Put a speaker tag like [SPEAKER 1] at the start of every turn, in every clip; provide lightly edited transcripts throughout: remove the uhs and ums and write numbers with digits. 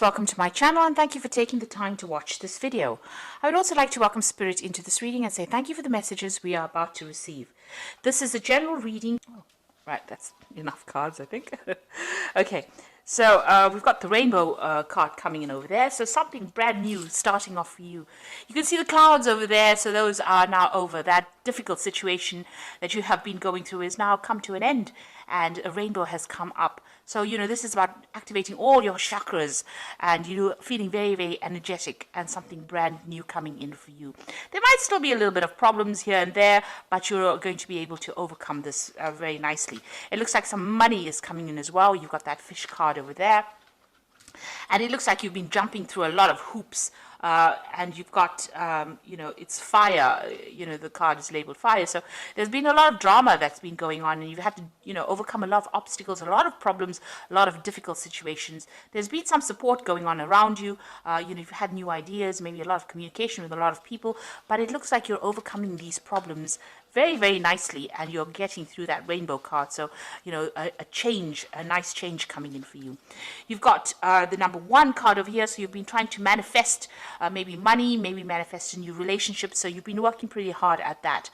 [SPEAKER 1] Welcome to my channel and thank you for taking the time to watch this video. I would also like to welcome Spirit into this reading and say thank you for the messages we are about to receive. This is a general reading. Oh, right, that's enough cards, I think. Okay, so we've got the rainbow card coming in over there. So something brand new starting off for you. You can see the clouds over there, so those are now over. That difficult situation that you have been going through is now come to an end and a rainbow has come up. So, this is about activating all your chakras and feeling very, very energetic and something brand new coming in for you. There might still be a little bit of problems here and there, but you're going to be able to overcome this very nicely. It looks like some money is coming in as well. You've got that fish card over there. And it looks like you've been jumping through a lot of hoops. And you've got, it's fire, the card is labeled fire. So there's been a lot of drama that's been going on and you've had to, overcome a lot of obstacles, a lot of problems, a lot of difficult situations. There's been some support going on around you. You've had new ideas, maybe a lot of communication with a lot of people, but it looks like you're overcoming these problems very, very nicely and you're getting through that rainbow card. So, a nice change coming in for you. You've got the number 1 card over here. So you've been trying to manifest maybe money, maybe manifest a new relationship. So you've been working pretty hard at that.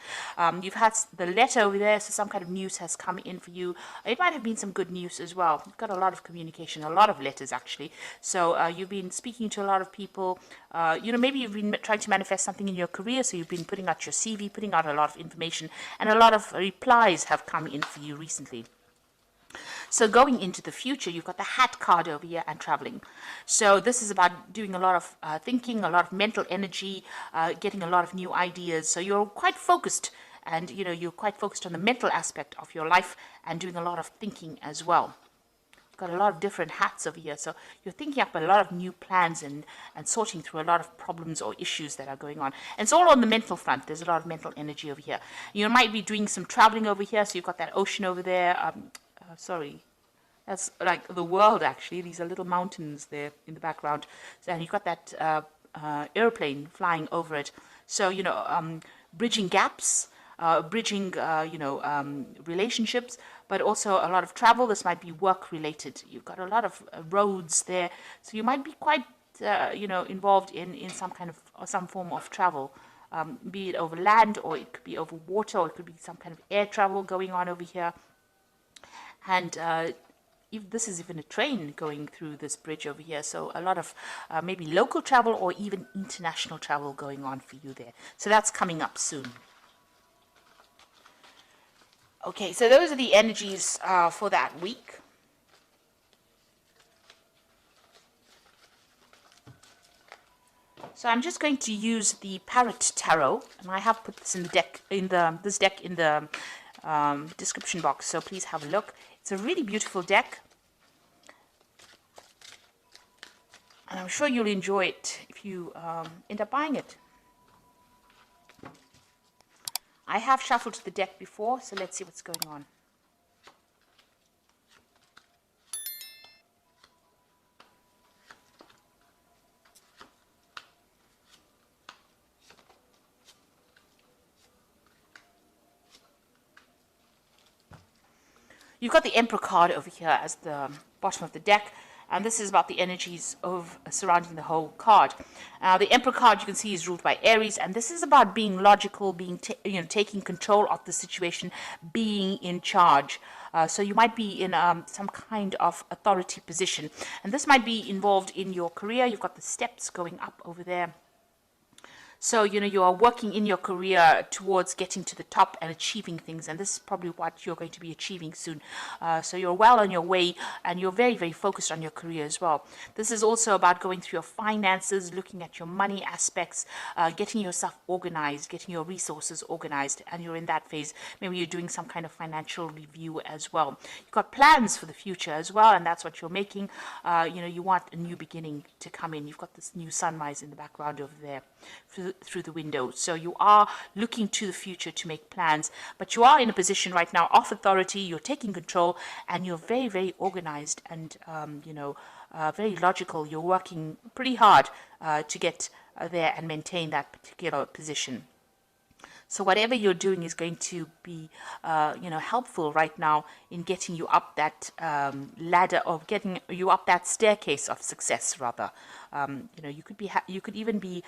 [SPEAKER 1] You've had the letter over there. So some kind of news has come in for you. It might have been some good news as well. You've got a lot of communication, a lot of letters actually. So you've been speaking to a lot of people. Maybe you've been trying to manifest something in your career. So you've been putting out your CV, putting out a lot of information. And a lot of replies have come in for you recently. So going into the future, you've got the hat card over here and traveling. So this is about doing a lot of thinking, a lot of mental energy, getting a lot of new ideas. So you're quite focused and, you're quite focused on the mental aspect of your life and doing a lot of thinking as well. Got a lot of different hats over here, so you're thinking up a lot of new plans and sorting through a lot of problems or issues that are going on. And it's all on the mental front. There's a lot of mental energy over here. You might be doing some traveling over here, so you've got that ocean over there. Sorry, that's like the world actually. These are little mountains there in the background, and you've got that airplane flying over it. So bridging gaps. Bridging, relationships, but also a lot of travel. This might be work related. You've got a lot of roads there, so you might be quite, involved in some form of travel, be it over land or it could be over water or it could be some kind of air travel going on over here. And if this is even a train going through this bridge over here, so a lot of maybe local travel or even international travel going on for you there. So that's coming up soon. Okay, so those are the energies for that week. So I'm just going to use the Parrot Tarot, and I have put this in the deck in the description box. So please have a look. It's a really beautiful deck, and I'm sure you'll enjoy it if you end up buying it. I have shuffled the deck before, so let's see what's going on. You've got the Emperor card over here as the bottom of the deck. And this is about the energies of surrounding the whole card. The Emperor card you can see is ruled by Aries, and this is about being logical, being taking control of the situation, being in charge. So you might be in some kind of authority position, and this might be involved in your career. You've got the steps going up over there. So, you are working in your career towards getting to the top and achieving things. And this is probably what you're going to be achieving soon. So you're well on your way and you're very, very focused on your career as well. This is also about going through your finances, looking at your money aspects, getting yourself organized, getting your resources organized. And you're in that phase. Maybe you're doing some kind of financial review as well. You've got plans for the future as well. And that's what you're making. You want a new beginning to come in. You've got this new sunrise in the background over there through the window. So you are looking to the future to make plans, but you are in a position right now of authority. You're taking control and you're very, very organized and, very logical. You're working pretty hard to get there and maintain that particular position. So whatever you're doing is going to be, helpful right now in getting you up that ladder, or getting you up that staircase of success, rather. You could even be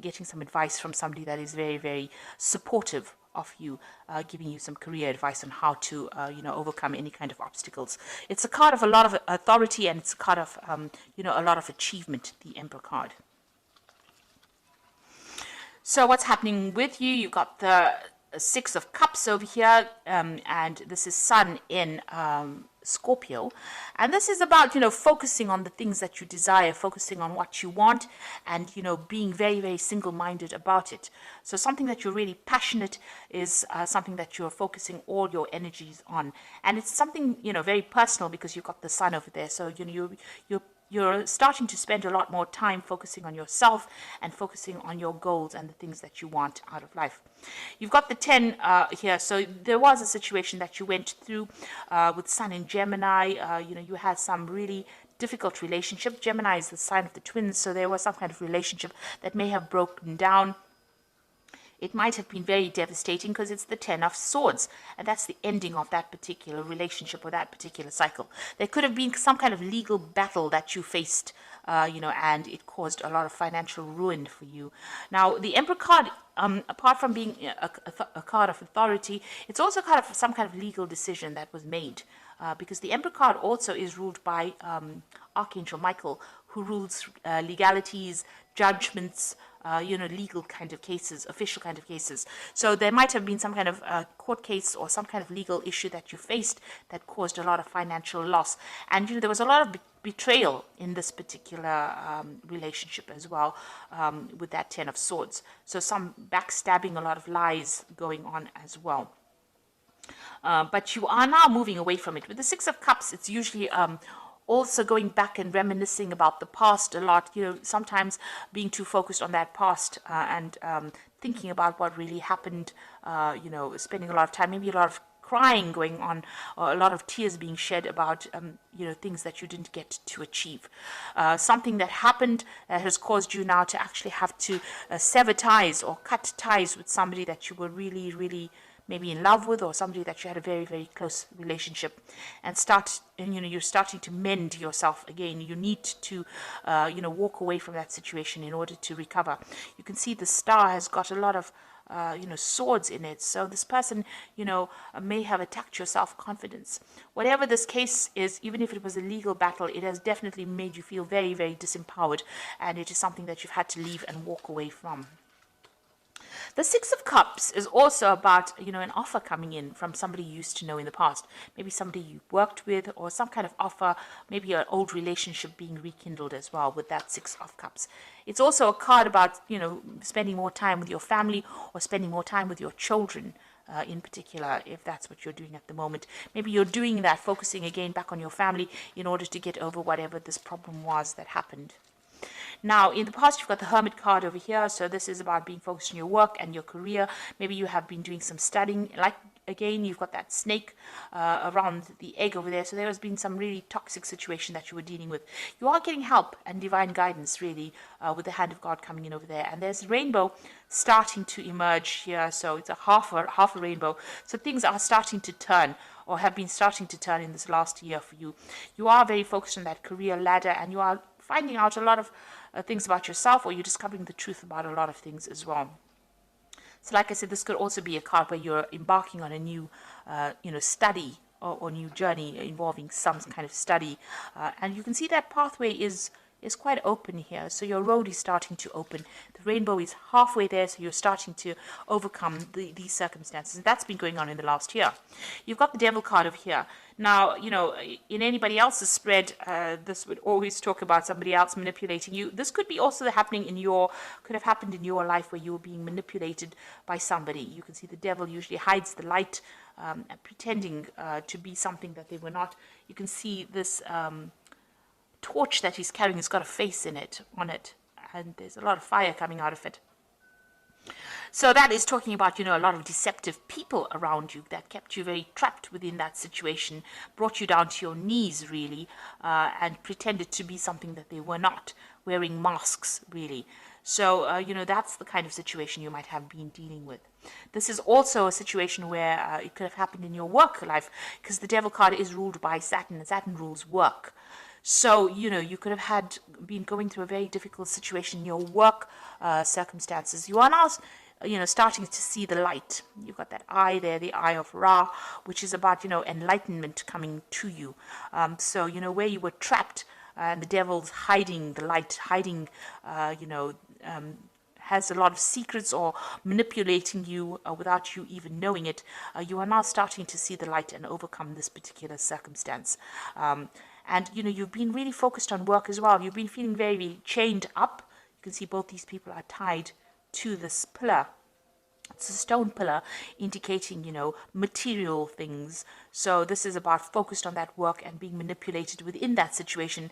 [SPEAKER 1] getting some advice from somebody that is very, very supportive of you, giving you some career advice on how to, overcome any kind of obstacles. It's a card of a lot of authority, and it's a card of, a lot of achievement, the Emperor card. So what's happening with you? You've got the Six of Cups over here, and this is Sun in Scorpio. And this is about, focusing on the things that you desire, focusing on what you want, and, being very, very single-minded about it. So something that you're really passionate is something that you're focusing all your energies on. And it's something, very personal, because you've got the Sun over there. So, you're starting to spend a lot more time focusing on yourself and focusing on your goals and the things that you want out of life. You've got the 10 here. So there was a situation that you went through with Sun in Gemini. You had some really difficult relationship. Gemini is the sign of the twins, so there was some kind of relationship that may have broken down. It might have been very devastating because it's the 10 of Swords, and that's the ending of that particular relationship or that particular cycle. There could have been some kind of legal battle that you faced, and it caused a lot of financial ruin for you. Now, the Emperor card, apart from being a card of authority, it's also kind of some kind of legal decision that was made. Because the Emperor card also is ruled by Archangel Michael, who rules legalities, judgments, legal kind of cases, official kind of cases. So there might have been some kind of court case or some kind of legal issue that you faced that caused a lot of financial loss. And, there was a lot of betrayal in this particular relationship as well, with that 10 of Swords. So some backstabbing, a lot of lies going on as well. But you are now moving away from it. With the Six of Cups, it's usually also going back and reminiscing about the past a lot, sometimes being too focused on that past and thinking about what really happened, spending a lot of time, maybe a lot of crying going on, or a lot of tears being shed about, things that you didn't get to achieve. Something that happened that has caused you now to actually have to sever ties or cut ties with somebody that you were really, really maybe in love with, or somebody that you had a very, very close relationship, and you're starting to mend yourself again. You need to, walk away from that situation in order to recover. You can see the star has got a lot of, swords in it. So this person, may have attacked your self-confidence. Whatever this case is, even if it was a legal battle, it has definitely made you feel very, very disempowered, and it is something that you've had to leave and walk away from. The Six of Cups is also about, an offer coming in from somebody you used to know in the past. Maybe somebody you worked with, or some kind of offer, maybe an old relationship being rekindled as well with that Six of Cups. It's also a card about, spending more time with your family, or spending more time with your children. In particular, if that's what you're doing at the moment. Maybe you're doing that, focusing again back on your family in order to get over whatever this problem was that happened. Now, in the past, you've got the Hermit card over here. So this is about being focused on your work and your career. Maybe you have been doing some studying. Again, you've got that snake around the egg over there. So there has been some really toxic situation that you were dealing with. You are getting help and divine guidance, really, with the hand of God coming in over there. And there's a rainbow starting to emerge here. So it's a half a rainbow. So things are starting to turn, or have been starting to turn in this last year for you. You are very focused on that career ladder, and you are finding out a lot of things about yourself, or you're discovering the truth about a lot of things as well. So like I said, this could also be a card where you're embarking on a new, study or new journey involving some kind of study. And you can see that pathway is quite open here. So your road is starting to open. The rainbow is halfway there, so you're starting to overcome these circumstances. And that's been going on in the last year. You've got the Devil card over here. Now, in anybody else's spread, this would always talk about somebody else manipulating you. This could be also could have happened in your life, where you were being manipulated by somebody. You can see the devil usually hides the light, pretending to be something that they were not. You can see this torch that he's carrying has got a face on it, and there's a lot of fire coming out of it. So that is talking about, a lot of deceptive people around you that kept you very trapped within that situation, brought you down to your knees, really, and pretended to be something that they were not, wearing masks, really. So, that's the kind of situation you might have been dealing with. This is also a situation where it could have happened in your work life, because the Devil card is ruled by Saturn, and Saturn rules work. So, you could have been going through a very difficult situation in your work circumstances. You are now, starting to see the light. You've got that eye there, the eye of Ra, which is about, enlightenment coming to you. So, where you were trapped, and the devil's hiding the light, hiding, has a lot of secrets or manipulating you without you even knowing it, you are now starting to see the light and overcome this particular circumstance. And, you've been really focused on work as well. You've been feeling very, very chained up. You can see both these people are tied to this pillar. It's a stone pillar indicating, material things. So this is about focused on that work and being manipulated within that situation.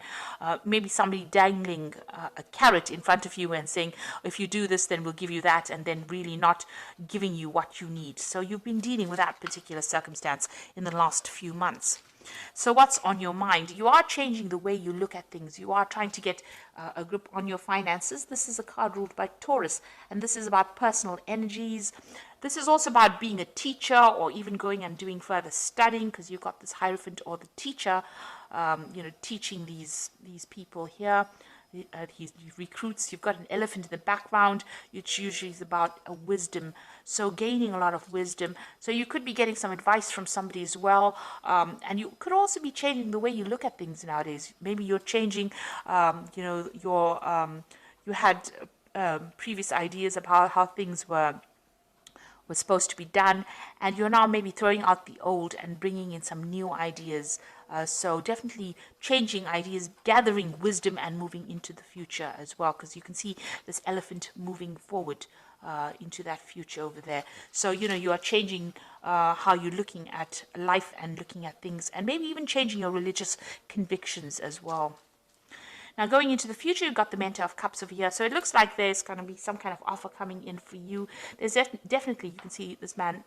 [SPEAKER 1] Maybe somebody dangling a carrot in front of you and saying, if you do this, then we'll give you that, and then really not giving you what you need. So you've been dealing with that particular circumstance in the last few months. So what's on your mind? You are changing the way you look at things. You are trying to get a grip on your finances. This is a card ruled by Taurus, and this is about personal energies. This is also about being a teacher, or even going and doing further studying, because you've got this Hierophant or the teacher, teaching these people here. He recruits. You've got an elephant in the background, which usually is about a wisdom. So gaining a lot of wisdom. So you could be getting some advice from somebody as well. And you could also be changing the way you look at things nowadays. Maybe you're changing, you had previous ideas about how things were supposed to be done, and you're now maybe throwing out the old and bringing in some new ideas. So definitely changing ideas, gathering wisdom, and moving into the future as well, because you can see this elephant moving forward into that future over there. So, you are changing how you're looking at life and looking at things, and maybe even changing your religious convictions as well. Now, going into the future, you've got the Mentor of Cups over here. So it looks like there's going to be some kind of offer coming in for you. There's definitely, you can see this man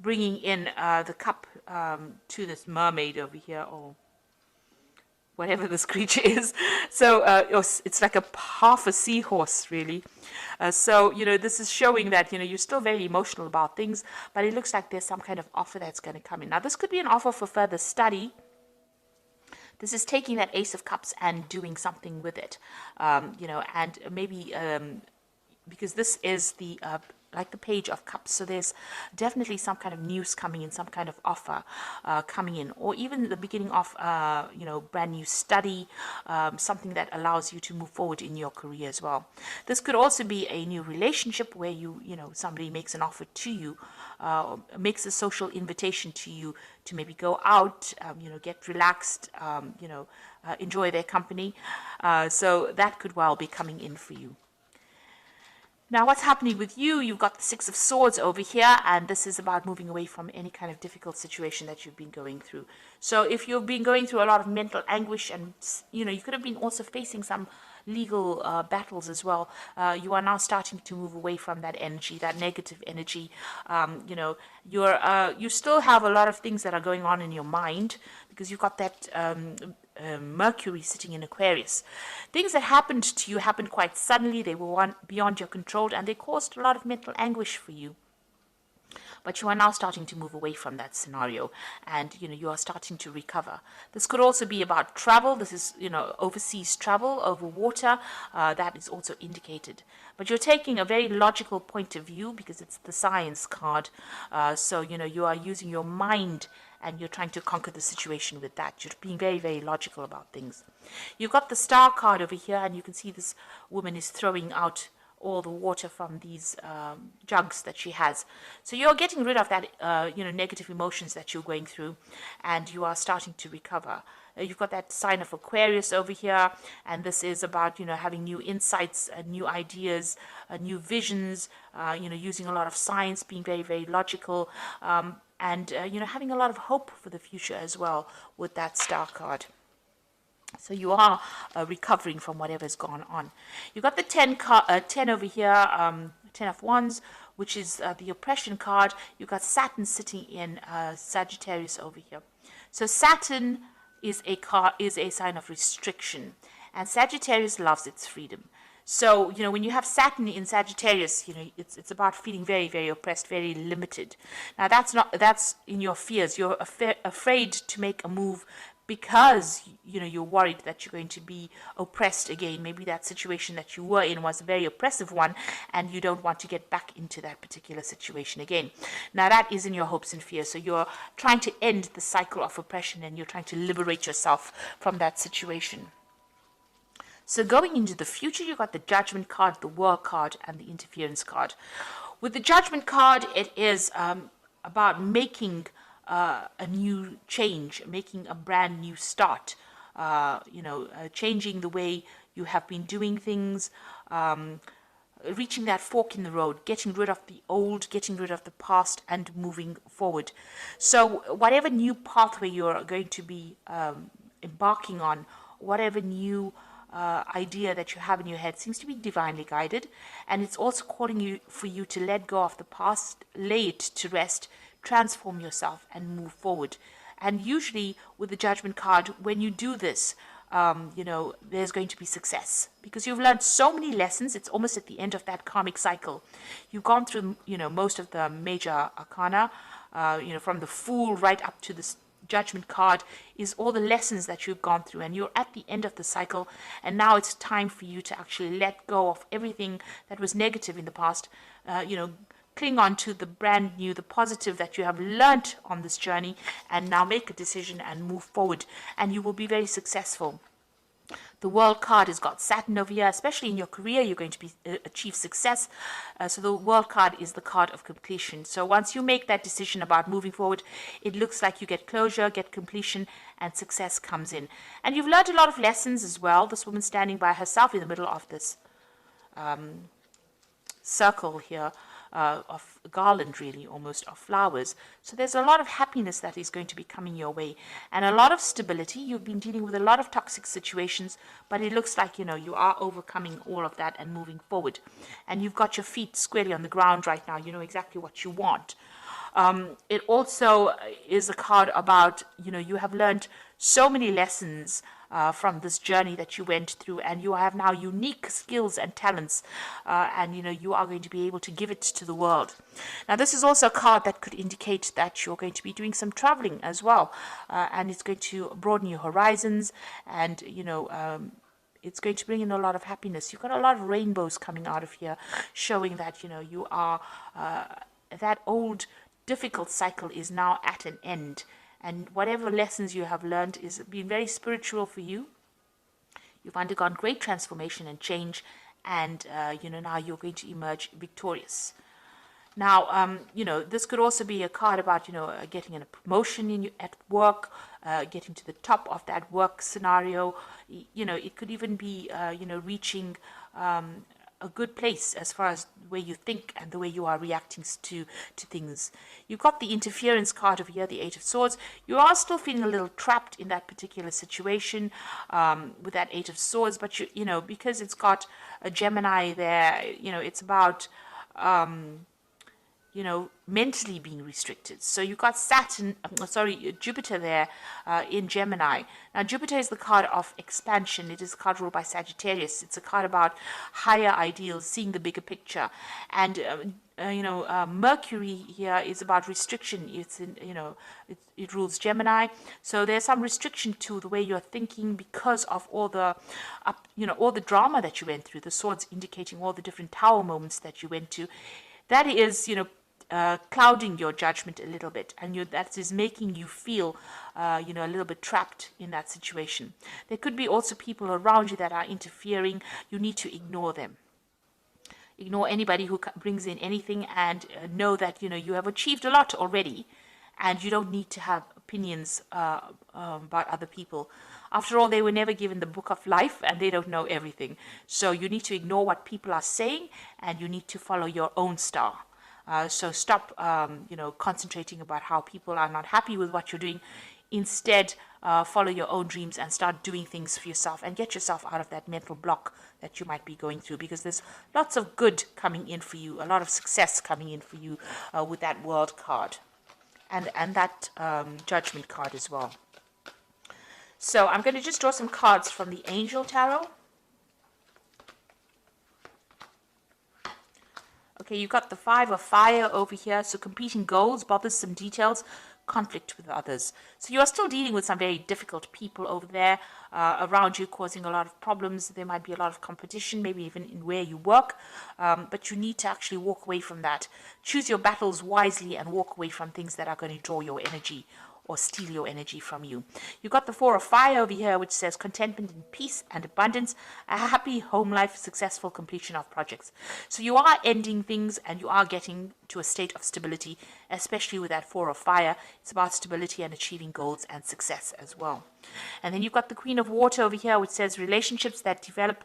[SPEAKER 1] bringing in the cup to this mermaid over here, or whatever this creature is. So it's like half a seahorse, really. So, this is showing that, you're still very emotional about things, but it looks like there's some kind of offer that's going to come in. Now, this could be an offer for further study. This is taking that Ace of Cups and doing something with it, and maybe because this is the like the Page of Cups, so there's definitely some kind of news coming in, some kind of offer coming in, or even the beginning of brand new study, something that allows you to move forward in your career as well. This could also be a new relationship where somebody makes an offer to you, makes a social invitation to you to maybe go out, get relaxed, enjoy their company. So that could well be coming in for you. Now, what's happening with you? You've got the Six of Swords over here, and this is about moving away from any kind of difficult situation that you've been going through. So if you've been going through a lot of mental anguish, and, you could have been also facing some legal battles as well, you are now starting to move away from that energy, that negative energy. You still have a lot of things that are going on in your mind, because you've got that Mercury sitting in Aquarius. Things that happened to you happened quite suddenly. They were beyond your control, and they caused a lot of mental anguish for you. But you are now starting to move away from that scenario, and you are starting to recover. This could also be about travel. This is overseas travel over water. That is also indicated. But you're taking a very logical point of view, because it's the Science card. So you are using your mind, and you're trying to conquer the situation with that. You're being very, very logical about things. You've got the Star card over here, and you can see this woman is throwing out all the water from these jugs that she has. So you're getting rid of that, negative emotions that you're going through, and you are starting to recover. You've got that sign of Aquarius over here, and this is about, having new insights, new ideas, new visions, using a lot of science, being very, very logical, and, having a lot of hope for the future as well with that Star card. So you are recovering from whatever's gone on. You've got the 10 over here, 10 of Wands, which is the oppression card. You've got Saturn sitting in Sagittarius over here. So Saturn is a sign of restriction, and Sagittarius loves its freedom. So, you know, when you have Saturn in Sagittarius, you know, it's about feeling very, very oppressed, very limited. Now, that's in your fears. You're afraid to make a move because, you know, you're worried that you're going to be oppressed again. Maybe that situation that you were in was a very oppressive one, and you don't want to get back into that particular situation again. Now, that is in your hopes and fears. So you're trying to end the cycle of oppression, and you're trying to liberate yourself from that situation. So going into the future, you got the Judgment card, the World card, and the Interference card. With the Judgment card, it is about making a new change, making a brand new start, changing the way you have been doing things, reaching that fork in the road, getting rid of the old, getting rid of the past, and moving forward. So whatever new pathway you're going to be embarking on, whatever new idea that you have in your head seems to be divinely guided, and it's also calling you for you to let go of the past, lay it to rest, transform yourself, and move forward. And usually with the Judgment card, when you do this, there's going to be success because you've learned so many lessons. It's almost at the end of that karmic cycle. You've gone through, most of the major arcana, from the Fool right up to the Judgment card is all the lessons that you've gone through, and you're at the end of the cycle, and now it's time for you to actually let go of everything that was negative in the past, cling on to the brand new, the positive that you have learnt on this journey, and now make a decision and move forward, and you will be very successful. The World card has got Saturn over here, especially in your career, you're going to achieve success. So the World card is the card of completion. So once you make that decision about moving forward, it looks like you get closure, get completion, and success comes in. And you've learned a lot of lessons as well. This woman standing by herself in the middle of this circle here. Of garland, really, almost, of flowers. So there's a lot of happiness that is going to be coming your way, and a lot of stability. You've been dealing with a lot of toxic situations, but it looks like, you are overcoming all of that and moving forward. And you've got your feet squarely on the ground right now. You know exactly what you want. It also is a card about, you have learned so many lessons from this journey that you went through, and you have now unique skills and talents, and you are going to be able to give it to the world. Now, this is also a card that could indicate that you're going to be doing some traveling as well, and it's going to broaden your horizons, and it's going to bring in a lot of happiness. You've got a lot of rainbows coming out of here, showing that you are that old difficult cycle is now at an end. And whatever lessons you have learned is been very spiritual for you. You've undergone great transformation and change, and now you're going to emerge victorious. Now, this could also be a card about getting a promotion at work, getting to the top of that work scenario. It could even be reaching a good place as far as the way you think and the way you are reacting to things. You've got the Interference card over here, the Eight of Swords. You are still feeling a little trapped in that particular situation with that Eight of Swords, but because it's got a Gemini there, it's about mentally being restricted. So you've got Jupiter there in Gemini. Now, Jupiter is the card of expansion. It is a card ruled by Sagittarius. It's a card about higher ideals, seeing the bigger picture. And, Mercury here is about restriction. It's it rules Gemini. So there's some restriction to the way you're thinking because of all the, all the drama that you went through. The swords indicating all the different tower moments that you went to. That is, clouding your judgment a little bit, and that is making you feel, a little bit trapped in that situation. There could be also people around you that are interfering. You need to ignore them. Ignore anybody who brings in anything, and know that, you have achieved a lot already, and you don't need to have opinions about other people. After all, they were never given the book of life, and they don't know everything. So you need to ignore what people are saying, and you need to follow your own star. So stop, concentrating about how people are not happy with what you're doing. Instead, follow your own dreams and start doing things for yourself and get yourself out of that mental block that you might be going through, because there's lots of good coming in for you, a lot of success coming in for you with that World card and that Judgment card as well. So I'm going to just draw some cards from the Angel Tarot. Okay, you got the 5 of fire over here. So competing goals, bothersome details, conflict with others. So you are still dealing with some very difficult people over there around you, causing a lot of problems. There might be a lot of competition, maybe even in where you work. But you need to actually walk away from that. Choose your battles wisely and walk away from things that are going to draw your energy or steal your energy from you. You've got the 4 of fire over here, which says contentment and peace and abundance, a happy home life, successful completion of projects. So you are ending things and you are getting to a state of stability, especially with that 4 of fire. It's about stability and achieving goals and success as well. And then you've got the Queen of Water over here, which says relationships that develop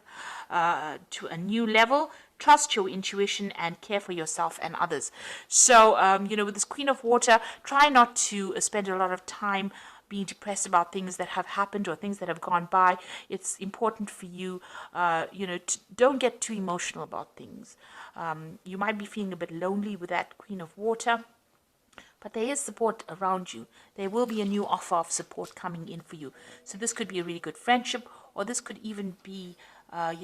[SPEAKER 1] to a new level. Trust your intuition and care for yourself and others. So, with this Queen of Water, try not to spend a lot of time being depressed about things that have happened or things that have gone by. It's important for you, don't get too emotional about things. You might be feeling a bit lonely with that Queen of Water, but there is support around you. There will be a new offer of support coming in for you. So this could be a really good friendship, or this could even be a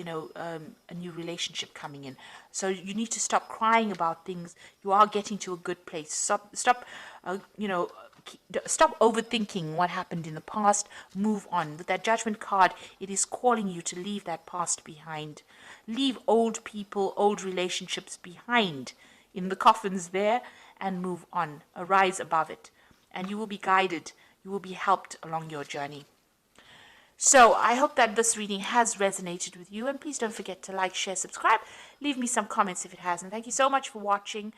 [SPEAKER 1] new relationship coming in. So you need to stop crying about things. You are getting to a good place. Stop overthinking what happened in the past. Move on. With that Judgment card, it is calling you to leave that past behind. Leave old people, old relationships behind in the coffins there and move on. Arise above it. And you will be guided. You will be helped along your journey. So I hope that this reading has resonated with you, and please don't forget to like, share, subscribe, leave me some comments if it has, and thank you so much for watching.